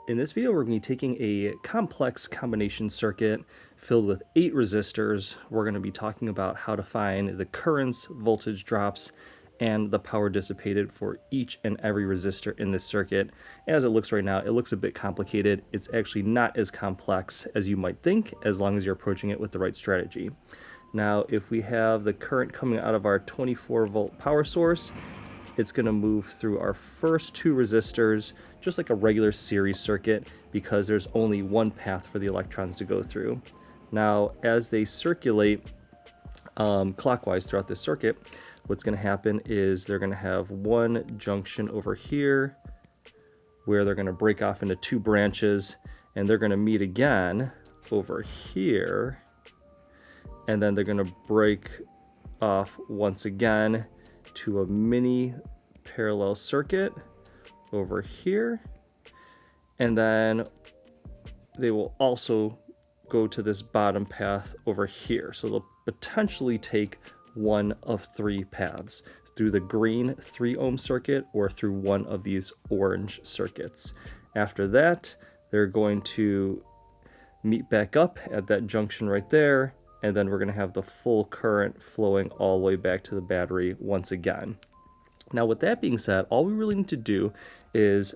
In this video, we're going to be taking a complex combination circuit filled with 8 resistors. We're going to be talking about how to find the currents, voltage drops, and the power dissipated for each and every resistor in this circuit. As it looks right now, it looks a bit complicated. It's actually not as complex as you might think, as long as you're approaching it with the right strategy. Now, if we have the current coming out of our 24-volt power source, it's going to move through our first 2 resistors just like a regular series circuit, because there's only one path for the electrons to go through. Now, as they circulate clockwise throughout this circuit, what's going to happen is they're going to have one junction over here where they're going to break off into 2 branches, and they're going to meet again over here, and then they're going to break off once again to a mini parallel circuit over here, and then they will also go to this bottom path over here. So they'll potentially take one of 3 paths, through the green 3 ohm circuit or through one of these orange circuits. After that, they're going to meet back up at that junction right there, and then we're going to have the full current flowing all the way back to the battery once again. Now, with that being said, all we really need to do is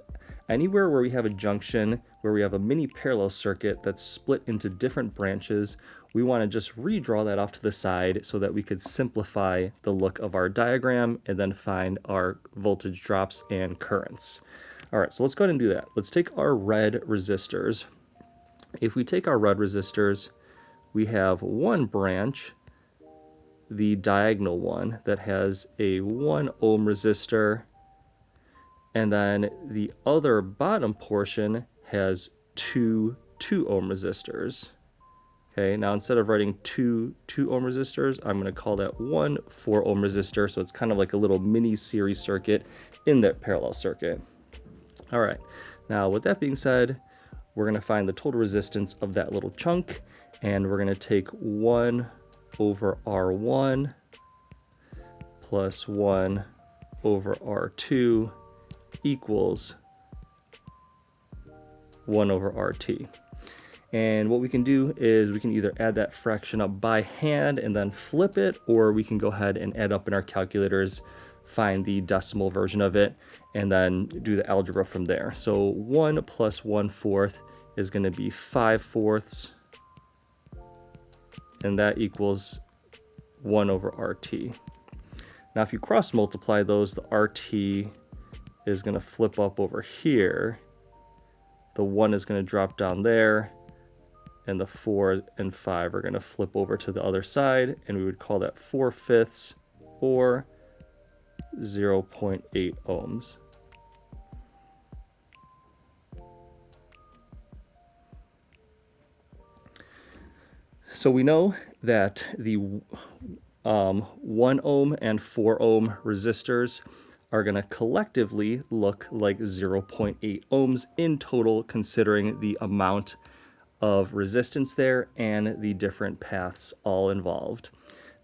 anywhere where we have a junction, where we have a mini parallel circuit that's split into different branches, we want to just redraw that off to the side so that we could simplify the look of our diagram and then find our voltage drops and currents. All right, so let's go ahead and do that. Let's take our red resistors. If we take our red resistors, we have one branch, the diagonal one, that has a 1 ohm resistor, and then the other bottom portion has 2 2-ohm resistors. Okay, now instead of writing 2 2-ohm resistors, I'm going to call that 1 4-ohm resistor, so it's kind of like a little mini series circuit in that parallel circuit. All right, now with that being said, we're going to find the total resistance of that little chunk, and we're going to take 1 over R1 plus 1 over R2 equals 1 over RT. And what we can do is we can either add that fraction up by hand and then flip it, or we can go ahead and add up in our calculators, find the decimal version of it, and then do the algebra from there. So 1 plus 1/4 is going to be 5/4, and that equals 1 over RT. Now, if you cross multiply those, the RT is going to flip up over here. The 1 is going to drop down there, and the 4 and 5 are going to flip over to the other side, and we would call that 4/5 or 0.8 ohms. So we know that the 1 ohm and 4 ohm resistors are going to collectively look like 0.8 ohms in total, considering the amount of resistance there and the different paths all involved.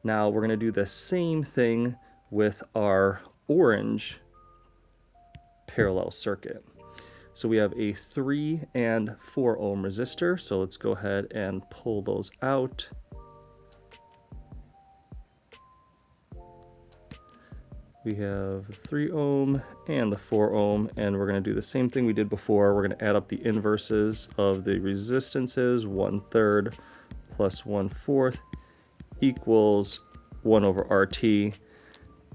Now we're going to do the same thing with our orange parallel circuit. So we have a 3 and 4 ohm resistor, so let's go ahead and pull those out. We have the 3 ohm and the 4 ohm, and we're going to do the same thing we did before. We're going to add up the inverses of the resistances. 1/3 plus 1/4 equals 1 over RT,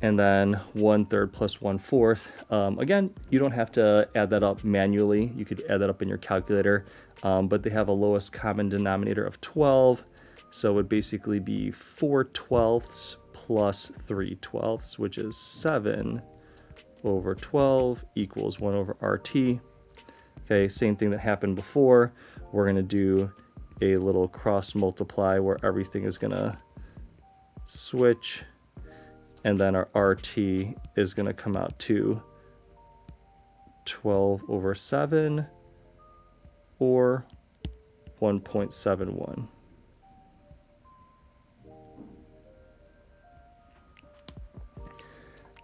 and then 1/3 plus 1/4. Again, you don't have to add that up manually. You could add that up in your calculator, but they have a lowest common denominator of 12, so it would basically be 4/12 plus 3/12, which is 7 over 12 equals 1 over RT. Okay, same thing that happened before. We're going to do a little cross multiply where everything is going to switch, and then our RT is going to come out to 12 over 7 or 1.71.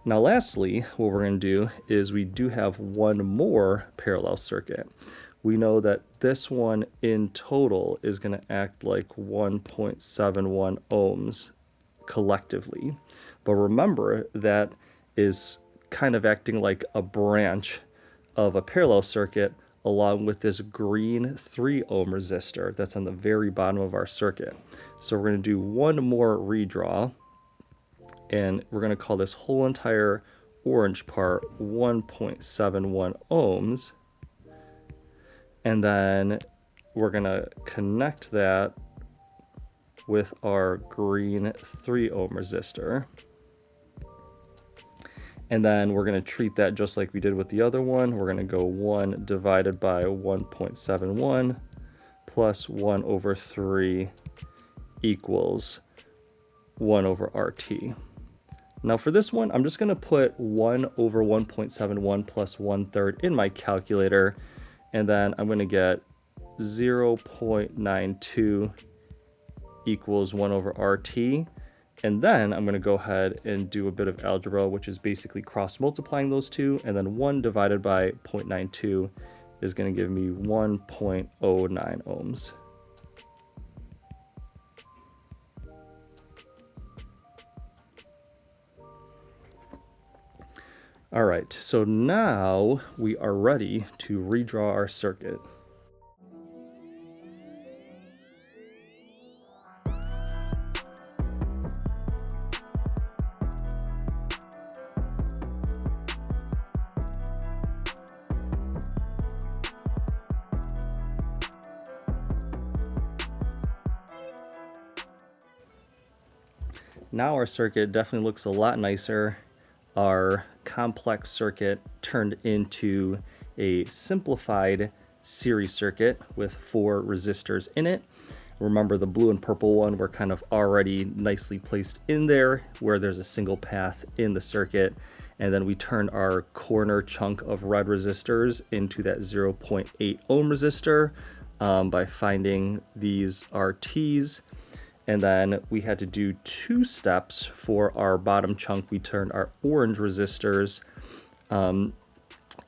Now lastly, what we're going to do is we do have one more parallel circuit. We know that this one in total is going to act like 1.71 ohms collectively. But remember, that is kind of acting like a branch of a parallel circuit along with this green 3 ohm resistor that's on the very bottom of our circuit. So we're going to do one more redraw, and we're going to call this whole entire orange part 1.71 ohms. And then we're going to connect that with our green 3 ohm resistor. And then we're going to treat that just like we did with the other one. We're going to go 1 divided by 1.71 plus 1 over 3 equals 1 over RT. Now for this one, I'm just going to put 1 over 1.71 plus 1/3 in my calculator, and then I'm going to get 0.92 equals 1 over RT. And then I'm going to go ahead and do a bit of algebra, which is basically cross multiplying those two, and then 1 divided by 0.92 is going to give me 1.09 ohms. All right, so now we are ready to redraw our circuit. Now our circuit definitely looks a lot nicer. Our complex circuit turned into a simplified series circuit with 4 resistors in it. Remember, the blue and purple one were kind of already nicely placed in there where there's a single path in the circuit. And then we turned our corner chunk of red resistors into that 0.8 ohm resistor by finding these RTs. And then we had to do 2 steps for our bottom chunk. We turned our orange resistors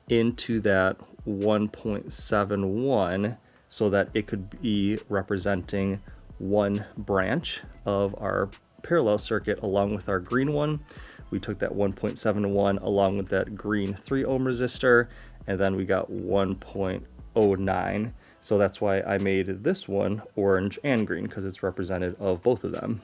into that 1.71 so that it could be representing one branch of our parallel circuit along with our green one. We took that 1.71 along with that green 3 ohm resistor, and then we got 1.09. So that's why I made this one orange and green, because it's representative of both of them.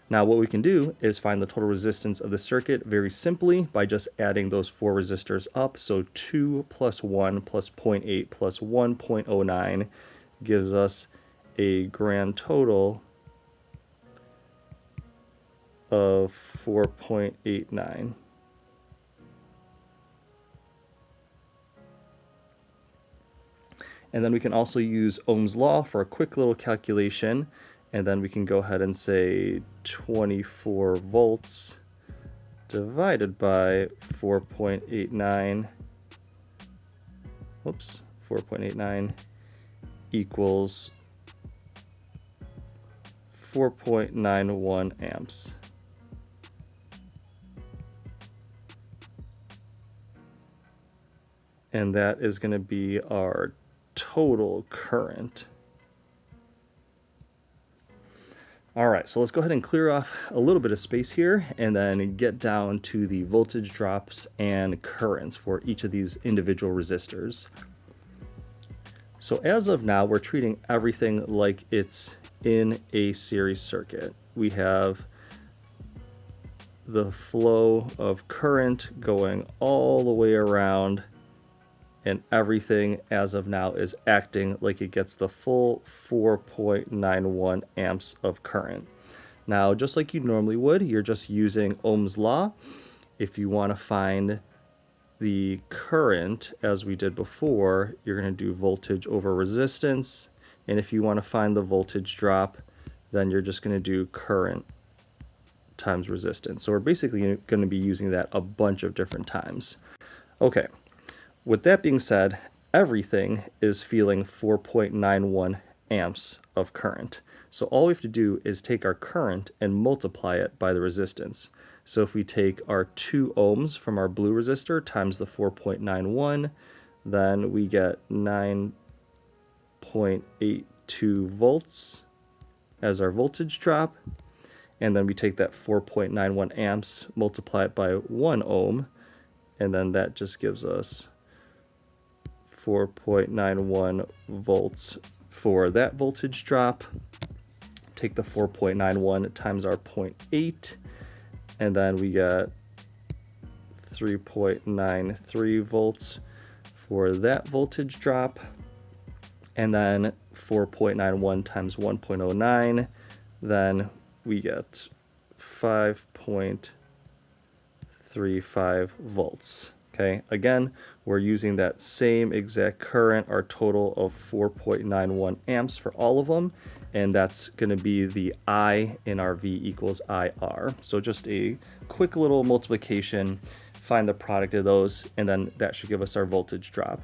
Now what we can do is find the total resistance of the circuit very simply by just adding those 4 resistors up. So 2 plus 1 plus 0.8 plus 1.09 gives us a grand total of 4.89. And then we can also use Ohm's law for a quick little calculation. And then we can go ahead and say 24 volts divided by 4.89, 4.89 equals 4.91 amps. And that is going to be our total current. All right, so let's go ahead and clear off a little bit of space here and then get down to the voltage drops and currents for each of these individual resistors. So as of now, we're treating everything like it's in a series circuit. We have the flow of current going all the way around, and everything as of now is acting like it gets the full 4.91 amps of current. Now, just like you normally would, you're just using Ohm's law. If you want to find the current, as we did before, you're going to do voltage over resistance. And if you want to find the voltage drop, then you're just going to do current times resistance. So we're basically going to be using that a bunch of different times. Okay. With that being said, everything is feeling 4.91 amps of current. So all we have to do is take our current and multiply it by the resistance. So if we take our 2 ohms from our blue resistor times the 4.91, then we get 9.82 volts as our voltage drop. And then we take that 4.91 amps, multiply it by 1 ohm, and then that just gives us 4.91 volts for that voltage drop. Take the 4.91 times our 0.8, and then we get 3.93 volts for that voltage drop. And then 4.91 times 1.09, then we get 5.35 volts. Okay, again, we're using that same exact current, our total of 4.91 amps for all of them, and that's going to be the I in our V equals IR. So just a quick little multiplication, find the product of those, and then that should give us our voltage drop.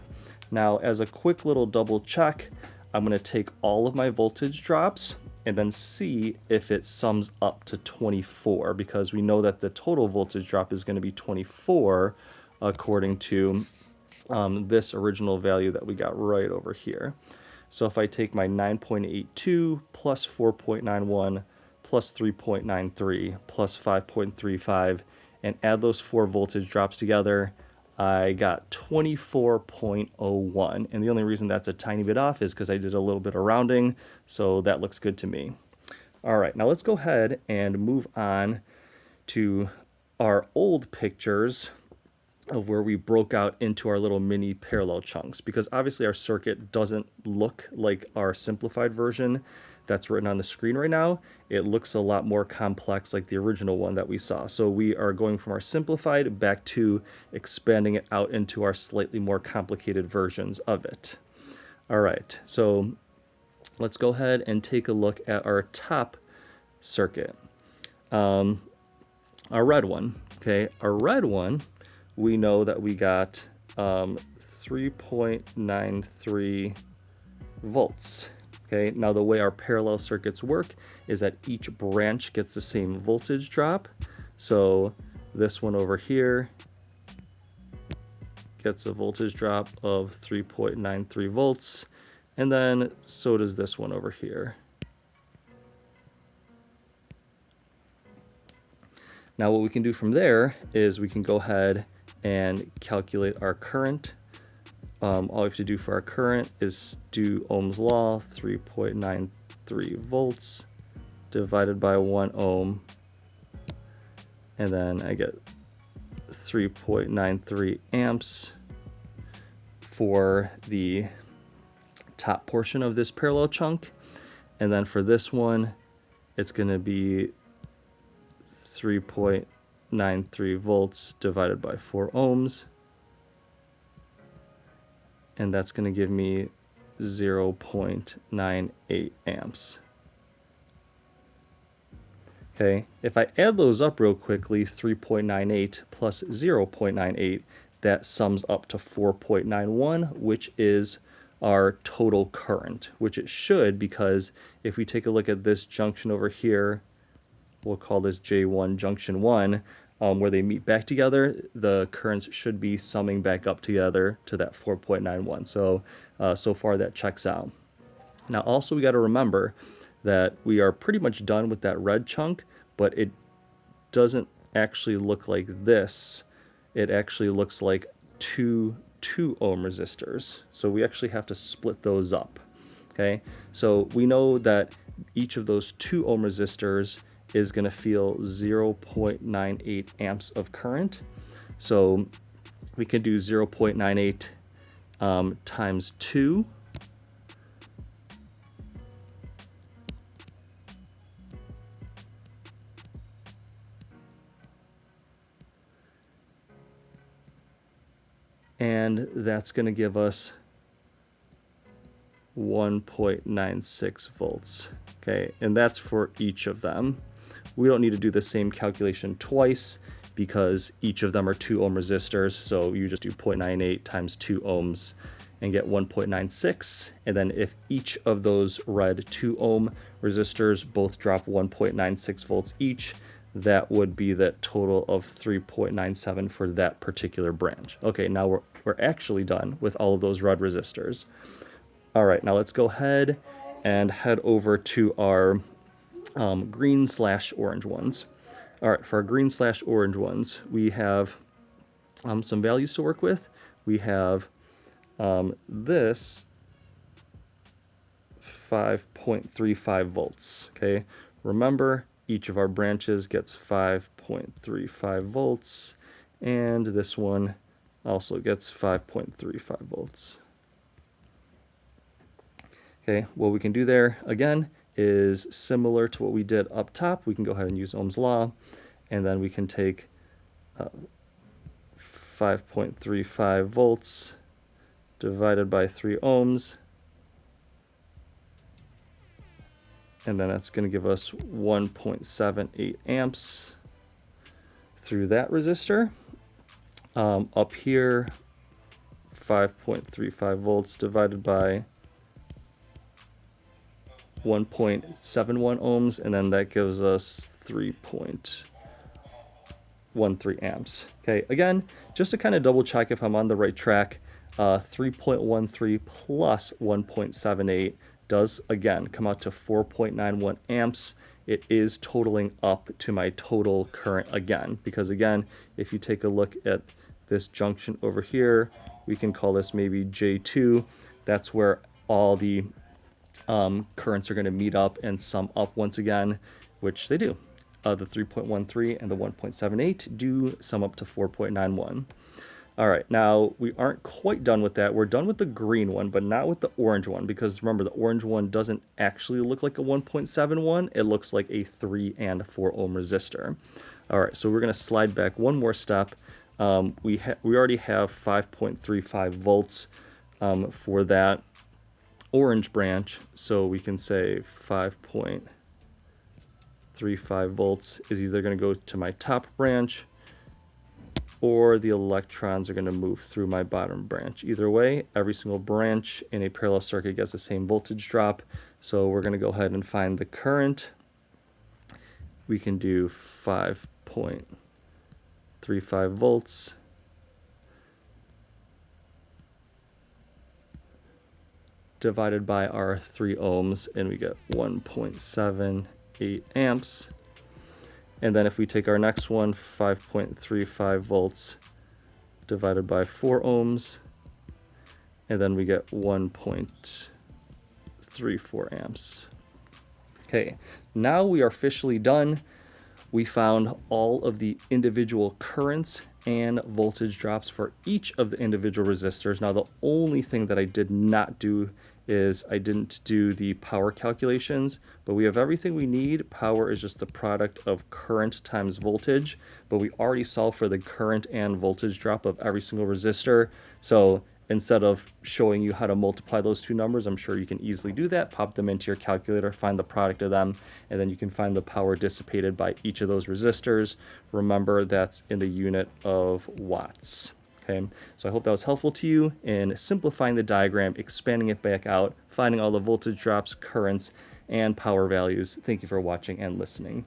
Now, as a quick little double check, I'm going to take all of my voltage drops and then see if it sums up to 24, because we know that the total voltage drop is going to be 24 according to this original value that we got right over here. So if I take my 9.82 plus 4.91 plus 3.93 plus 5.35 and add those 4 voltage drops together, I got 24.01. And the only reason that's a tiny bit off is because I did a little bit of rounding, so that looks good to me. All right, now let's go ahead and move on to our old pictures of where we broke out into our little mini parallel chunks, because obviously our circuit doesn't look like our simplified version that's written on the screen right now. It looks a lot more complex like the original one that we saw. So we are going from our simplified back to expanding it out into our slightly more complicated versions of it. All right, so let's go ahead and take a look at our top circuit. Our red one, okay? Our red one, we know that we got 3.93 volts. Okay, now the way our parallel circuits work is that each branch gets the same voltage drop. So this one over here gets a voltage drop of 3.93 volts, and then so does this one over here. Now what we can do from there is we can go ahead and calculate our current. All we have to do for our current is do Ohm's law, 3.93 volts divided by 1 ohm, and then I get 3.93 amps for the top portion of this parallel chunk. And then for this one, it's going to be 3.93 volts divided by 4 ohms. And that's going to give me 0.98 amps. Okay, if I add those up real quickly, 3.98 plus 0.98, that sums up to 4.91, which is our total current, which it should, because if we take a look at this junction over here, we'll call this J1 junction 1, where they meet back together, the currents should be summing back up together to that 4.91. So, so far that checks out. Now also we got to remember that we are pretty much done with that red chunk, but it doesn't actually look like this. It actually looks like two 2 ohm resistors. So we actually have to split those up. Okay, so we know that each of those 2 ohm resistors is going to feel 0.98 amps of current. So we can do 0.98 times 2. And that's going to give us 1.96 volts. Okay, and that's for each of them. We don't need to do the same calculation twice because each of them are 2 ohm resistors, so you just do 0.98 times 2 ohms and get 1.96. And then if each of those red 2 ohm resistors both drop 1.96 volts each, that would be that total of 3.97 for that particular branch. Okay, now we're actually done with all of those red resistors. All right, now let's go ahead and head over to our green/orange ones. All right, for our green/orange ones, we have some values to work with. We have this 5.35 volts, okay? Remember, each of our branches gets 5.35 volts, and this one also gets 5.35 volts. Okay, what we can do there, again, is similar to what we did up top. We can go ahead and use Ohm's law, and then we can take 5.35 volts divided by 3 ohms, and then that's going to give us 1.78 amps through that resistor. Up here, 5.35 volts divided by 1.71 ohms, and then that gives us 3.13 amps. Okay, again, just to kind of double check if I'm on the right track, 3.13 plus 1.78 does, again, come out to 4.91 amps. It is totaling up to my total current again, because again, if you take a look at this junction over here, we can call this maybe J2. That's where all the currents are going to meet up and sum up once again, which they do. The 3.13 and the 1.78 do sum up to 4.91. All right, now we aren't quite done with that. We're done with the green one, but not with the orange one, because remember, the orange one doesn't actually look like a 1.71. It looks like a 3 and 4 ohm resistor. All right, so we're going to slide back one more step. We already have 5.35 volts for that orange branch, so we can say 5.35 volts is either going to go to my top branch or the electrons are going to move through my bottom branch. Either way, every single branch in a parallel circuit gets the same voltage drop, so we're going to go ahead and find the current. We can do 5.35 volts divided by our 3 ohms, and we get 1.78 amps. And then if we take our next one, 5.35 volts divided by 4 ohms, and then we get 1.34 amps. Okay, now we are officially done. We found all of the individual currents and voltage drops for each of the individual resistors. Now, the only thing that I did not do is I didn't do the power calculations, but we have everything we need. Power is just the product of current times voltage, but we already solved for the current and voltage drop of every single resistor. So instead of showing you how to multiply those two numbers, I'm sure you can easily do that. Pop them into your calculator, find the product of them, and then you can find the power dissipated by each of those resistors. Remember, that's in the unit of watts. Okay, so I hope that was helpful to you in simplifying the diagram, expanding it back out, finding all the voltage drops, currents, and power values. Thank you for watching and listening.